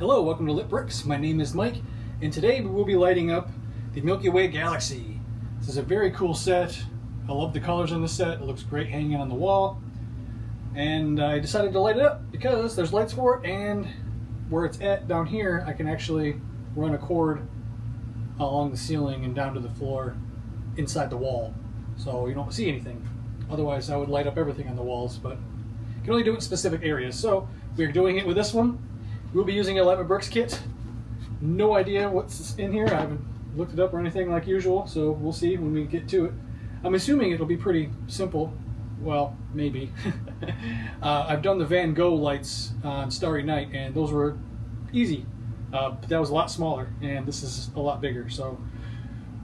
Hello, welcome to Lit Bricks. My name is Mike, and today we will be lighting up the Milky Way Galaxy. This is a very cool set. I love the colors on this set. It looks great hanging on the wall. And I decided to light it up because there's lights for it, and where it's at down here, I can actually run a cord along the ceiling and down to the floor inside the wall. So you don't see anything. Otherwise, I would light up everything on the walls, but you can only do it in specific areas. So we're doing it with this one. We'll be using a LEGO Bricks kit. No idea what's in here. I haven't looked it up or anything like usual, so we'll see when we get to it. I'm assuming it'll be pretty simple. Well, maybe. I've done the Van Gogh lights on Starry Night, and those were easy. But that was a lot smaller, and this is a lot bigger. So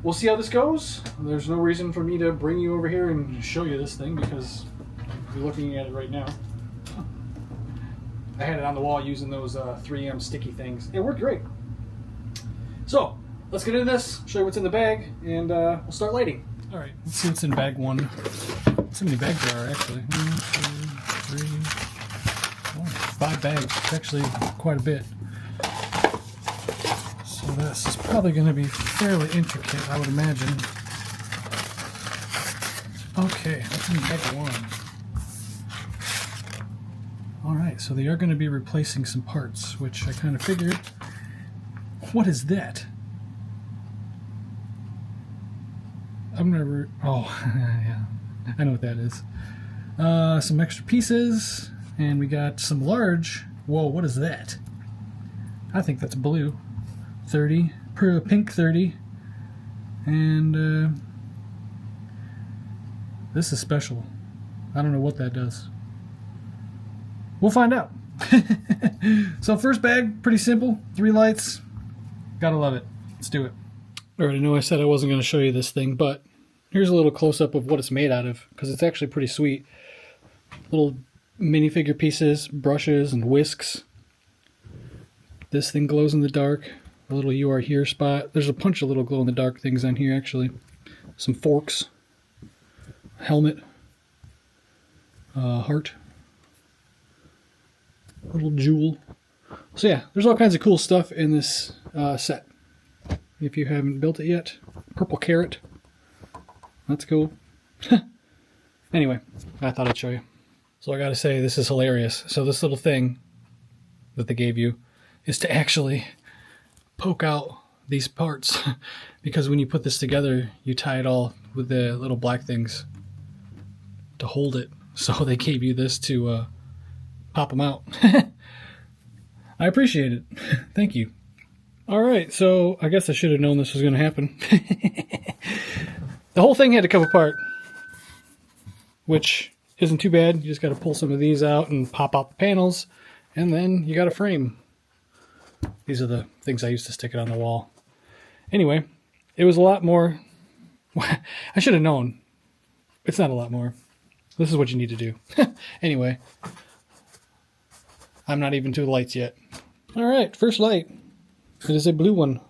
we'll see how this goes. There's no reason for me to bring you over here and show you this thing because you're looking at it right now. I had it on the wall using those 3M sticky things. It worked great. So let's get into this, show you what's in the bag, and we'll start lighting. All right, let's see what's in bag one. So many bags there are actually. 1, 2, 3, 4, 5 bags. It's actually quite a bit. So this is probably going to be fairly intricate, I would imagine. Okay, what's in bag one? Alright, so they are going to be replacing some parts, which I kind of figured. What is that? I'm going to... oh, yeah, I know what that is. Some extra pieces, and we got some large... whoa, what is that? I think that's blue. 30, pink 30, and this is special. I don't know what that does. We'll find out. So first bag, pretty simple. 3 lights. Gotta love it. Let's do it. I already know I said I wasn't going to show you this thing, but here's a little close-up of what it's made out of, because it's actually pretty sweet. Little minifigure pieces, brushes, and whisks. This thing glows in the dark. A little "You Are Here" spot. There's a bunch of little glow-in-the-dark things on here, actually. Some forks. Helmet. Heart. Little jewel. So yeah, there's all kinds of cool stuff in this set. If you haven't built it yet. Purple carrot. That's cool. Anyway, I thought I'd show you. So I gotta say, this is hilarious. So this little thing that they gave you is to actually poke out these parts. Because when you put this together, you tie it all with the little black things to hold it. So they gave you this to pop them out. I appreciate it. Thank you. Alright, so I guess I should have known this was going to happen. The whole thing had to come apart, which isn't too bad. You just got to pull some of these out and pop out the panels, and then you got a frame. These are the things I used to stick it on the wall. Anyway, it was a lot more... I should have known. It's not a lot more. This is what you need to do. Anyway, I'm not even to the lights yet. Alright, first light. It is a blue one,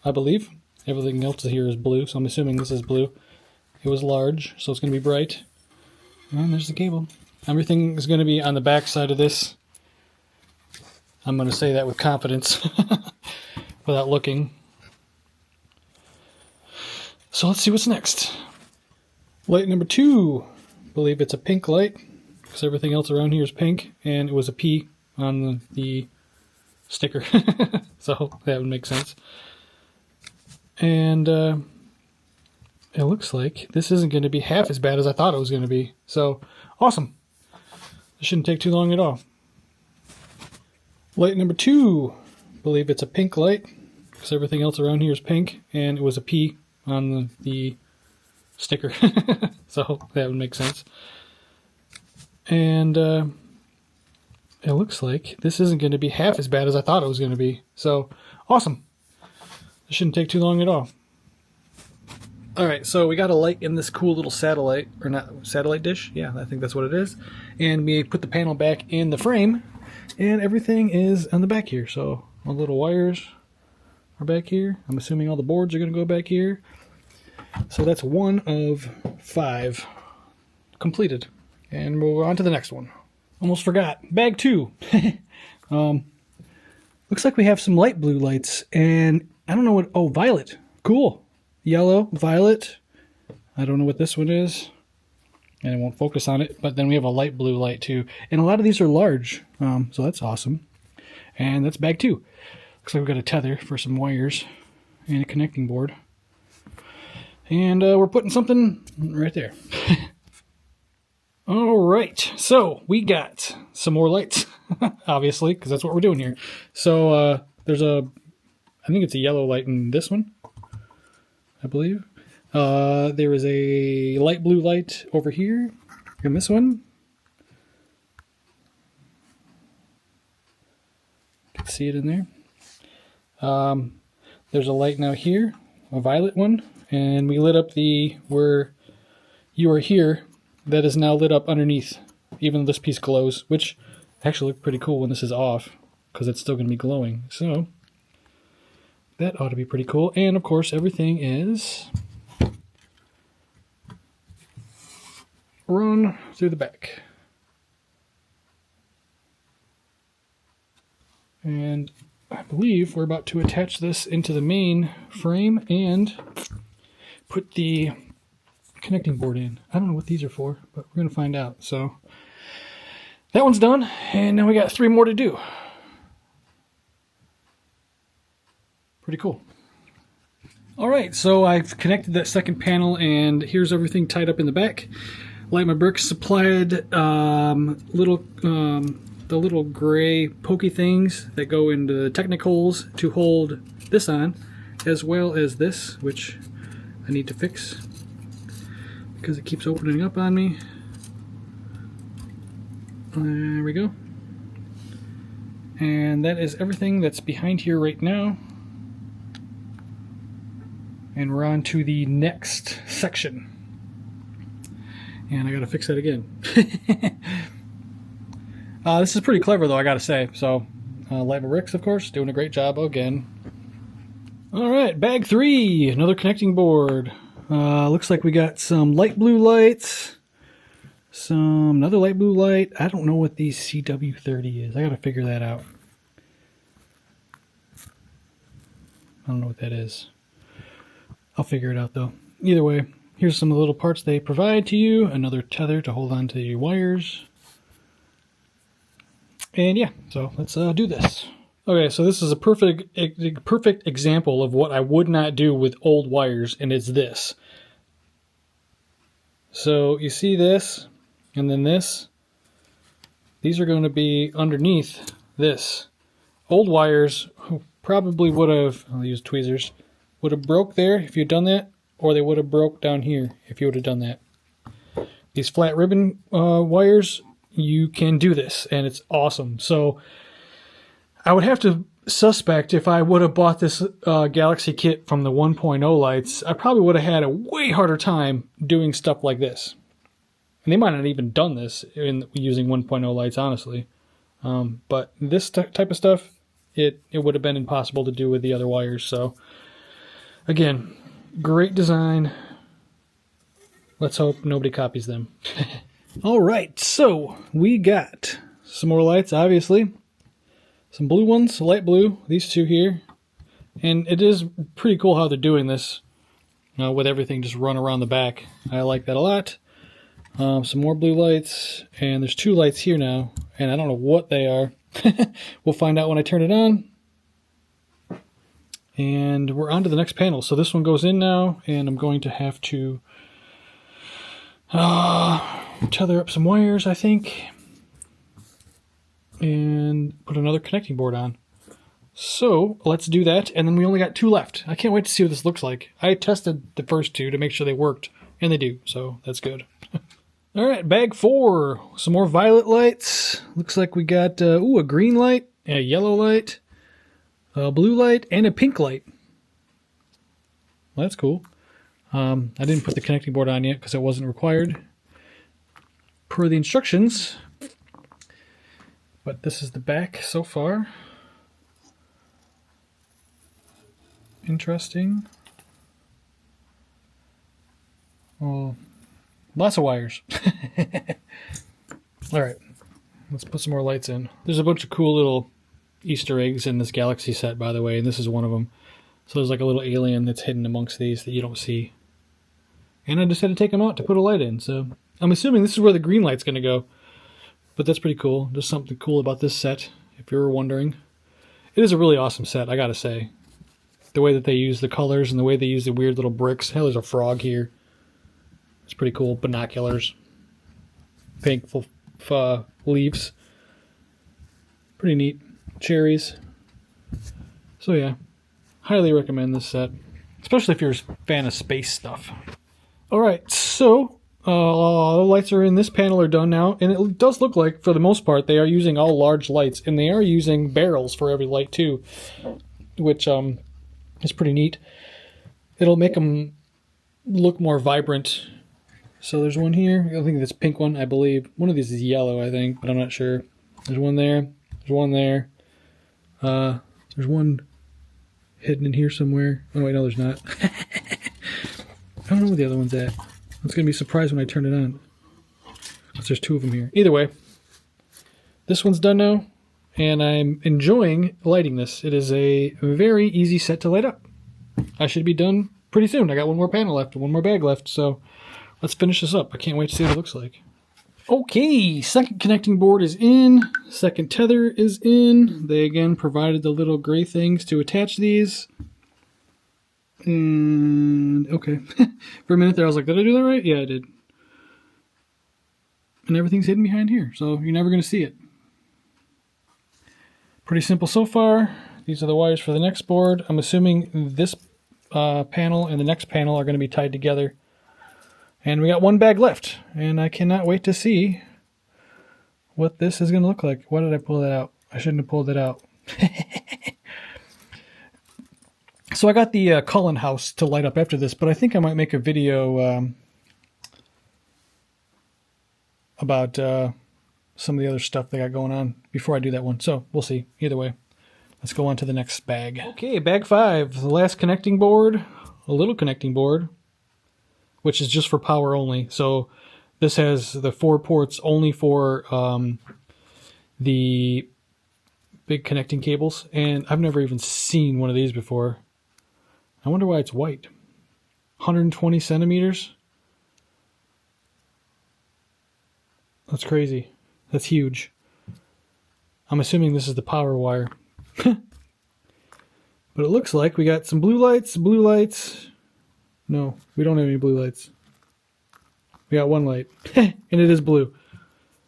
I believe. Everything else here is blue, so I'm assuming this is blue. It was large, so it's going to be bright. And there's the cable. Everything is going to be on the back side of this. I'm going to say that with confidence without looking. So let's see what's next. Light number 2. I believe it's a pink light, because everything else around here is pink, and it was a P on the sticker. So that would make sense. And it looks like this isn't going to be half as bad as I thought it was going to be. So awesome. It shouldn't take too long at all. Light number 2. I believe it's a pink light, because everything else around here is pink, and it was a P on the sticker. So that would make sense. And it looks like this isn't going to be half as bad as I thought it was going to be. So awesome. It shouldn't take too long at all. Alright, so we got a light in this cool little satellite, or not, satellite dish? Yeah, I think that's what it is. And we put the panel back in the frame, and everything is on the back here. So all the little wires are back here. I'm assuming all the boards are going to go back here. So that's 1 of 5 completed. And we'll go on to the next one. Almost forgot. Bag 2. Looks like we have some light blue lights, and I don't know what, oh, violet. Cool. Yellow, violet. I don't know what this one is, and it won't focus on it, but then we have a light blue light too. And a lot of these are large, so that's awesome. And that's bag 2. Looks like we've got a tether for some wires and a connecting board. And we're putting something right there. All right, so we got some more lights, obviously, because that's what we're doing here. So there's I think it's a yellow light in this one, I believe. There is a light blue light over here in this one. You can see it in there. There's a light now here, a violet one, and we lit up the where you are here. That is now lit up underneath, even though this piece glows, which actually looks pretty cool when this is off, because it's still going to be glowing. So that ought to be pretty cool. And of course, everything is run through the back. And I believe we're about to attach this into the main frame and put the connecting board in. I don't know what these are for, but we're going to find out. So that one's done, and now we got 3 more to do. Pretty cool. All right, so I've connected that second panel, and here's everything tied up in the back. Like my bricks supplied the little gray pokey things that go into the technicals to hold this on, as well as this, which I need to fix because it keeps opening up on me. There we go. And that is everything that's behind here right now. And we're on to the next section. And I gotta fix that again. This is pretty clever though, I gotta say. So, Light Bricks, of course, doing a great job again. Alright, bag 3, another connecting board. Looks like we got some light blue lights, another light blue light. I don't know what the CW30 is. I gotta figure that out. I don't know what that is. I'll figure it out though. Either way, here's some of the little parts they provide to you. Another tether to hold on to your wires. And yeah, so let's do this. Okay, so this is a perfect example of what I would not do with old wires, and it's this. So you see this, and then this. These are going to be underneath this. Old wires probably would have, I'll use tweezers, would have broke there if you'd done that, or they would have broke down here if you would have done that. These flat ribbon wires, you can do this, and it's awesome. So I would have to suspect if I would have bought this Galaxy kit from the 1.0 lights, I probably would have had a way harder time doing stuff like this. And they might not have even done this in using 1.0 lights, honestly. But this type of stuff, it would have been impossible to do with the other wires. So, again, great design. Let's hope nobody copies them. All right, so we got some more lights, obviously. Some blue ones, light blue, these two here. And it is pretty cool how they're doing this with everything just run around the back. I like that a lot. Some more blue lights, and there's 2 lights here now, and I don't know what they are. We'll find out when I turn it on. And we're on to the next panel. So this one goes in now, and I'm going to have to tether up some wires, I think, and put another connecting board on. So let's do that, and then we only got 2 left. I can't wait to see what this looks like. I tested the first 2 to make sure they worked, and they do, so that's good. All right, bag 4, some more violet lights. Looks like we got a green light, a yellow light, a blue light, and a pink light. Well, that's cool. I didn't put the connecting board on yet because it wasn't required per the instructions. But this is the back so far. Interesting. Well, lots of wires. All right, let's put some more lights in. There's a bunch of cool little Easter eggs in this Galaxy set, by the way, and this is one of them. So there's like a little alien that's hidden amongst these that you don't see. And I just had to take them out to put a light in, so I'm assuming this is where the green light's going to go. But that's pretty cool. Just something cool about this set, if you were wondering. It is a really awesome set, I gotta say. The way that they use the colors and the way they use the weird little bricks. Hell, there's a frog here. It's pretty cool. Binoculars. Pink leaves. Pretty neat. Cherries. So yeah, highly recommend this set. Especially if you're a fan of space stuff. Alright, so the lights are in this panel are done now. And it does look like, for the most part, they are using all large lights. And they are using barrels for every light too. Which, it's pretty neat. It'll make them look more vibrant. So there's one here. I think this pink one, I believe. One of these is yellow, I think, but I'm not sure. There's one there. There's one there. There's one hidden in here somewhere. Oh, wait, no, there's not. I don't know where the other one's at. I was going to be surprised when I turn it on. Because there's two of them here. Either way, this one's done now. And I'm enjoying lighting this. It is a very easy set to light up. I should be done pretty soon. I got one more panel left, one more bag left, so let's finish this up. I can't wait to see what it looks like. Okay, second connecting board is in. Second tether is in. They again provided the little gray things to attach these. And okay. For a minute there I was like, did I do that right? Yeah, I did. And everything's hidden behind here, so you're never going to see it. Pretty simple so far. These are the wires for the next board. I'm assuming this panel and the next panel are going to be tied together. And we got one bag left. And I cannot wait to see what this is going to look like. Why did I pull that out? I shouldn't have pulled it out. So I got the Cullen house to light up after this, but I think I might make a video about some of the other stuff they got going on before I do that one. So we'll see. Either way, let's go on to the next bag. Okay, bag 5, the last connecting board, a little connecting board, which is just for power only. So this has the 4 ports only for the big connecting cables, and I've never even seen one of these before. I wonder why it's white. 120 centimeters. That's crazy. That's huge. I'm assuming this is the power wire. But it looks like we got some blue lights, blue lights. No, we don't have any blue lights. We got one light, and it is blue.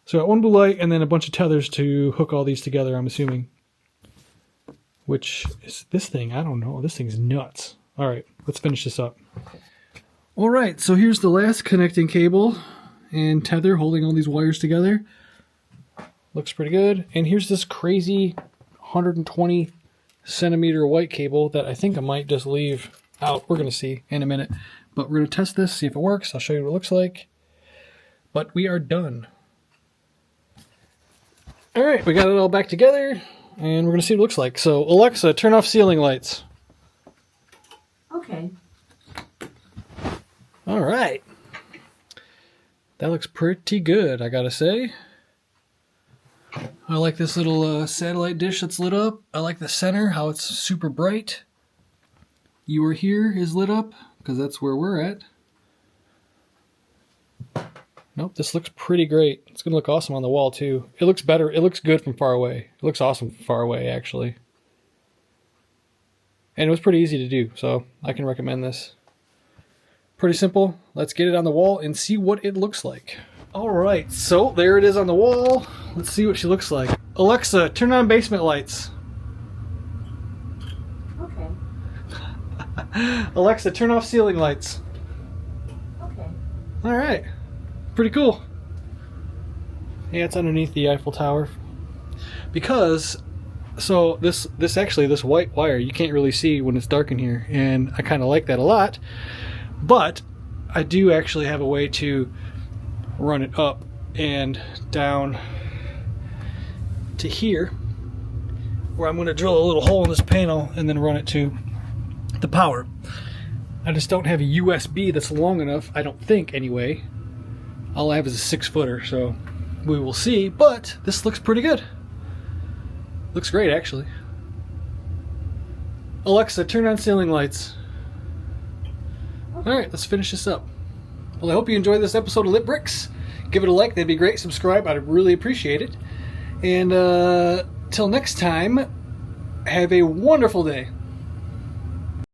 So I got one blue light and then a bunch of tethers to hook all these together, I'm assuming. Which is this thing? I don't know. This thing's nuts. All right, let's finish this up. All right, so here's the last connecting cable and tether holding all these wires together. Looks pretty good. And here's this crazy 120 centimeter white cable that I think I might just leave out. We're going to see in a minute. But we're going to test this, see if it works. I'll show you what it looks like. But we are done. All right, we got it all back together, and we're going to see what it looks like. So, Alexa, turn off ceiling lights. Okay. All right. That looks pretty good, I gotta say. I like this little satellite dish that's lit up. I like the center, how it's super bright. You Are Here is lit up, because that's where we're at. Nope, this looks pretty great. It's going to look awesome on the wall, too. It looks better. It looks good from far away. It looks awesome from far away, actually. And it was pretty easy to do, so I can recommend this. Pretty simple. Let's get it on the wall and see what it looks like. Alright, so there it is on the wall. Let's see what she looks like. Alexa, turn on basement lights. Okay. Alexa, turn off ceiling lights. Okay. Alright. Pretty cool. Yeah, it's underneath the Eiffel Tower. Because, so this white wire, you can't really see when it's dark in here. And I kind of like that a lot. But I do actually have a way to run it up and down to here, where I'm going to drill a little hole in this panel and then run it to the power. I just don't have a USB that's long enough, I don't think anyway. All I have is a 6-footer, so we will see, but this looks pretty good. Looks great, actually. Alexa, turn on ceiling lights. Alright, let's finish this up. Well, I hope you enjoyed this episode of Lit Bricks. Give it a like, that'd be great. Subscribe, I'd really appreciate it. And till next time, have a wonderful day.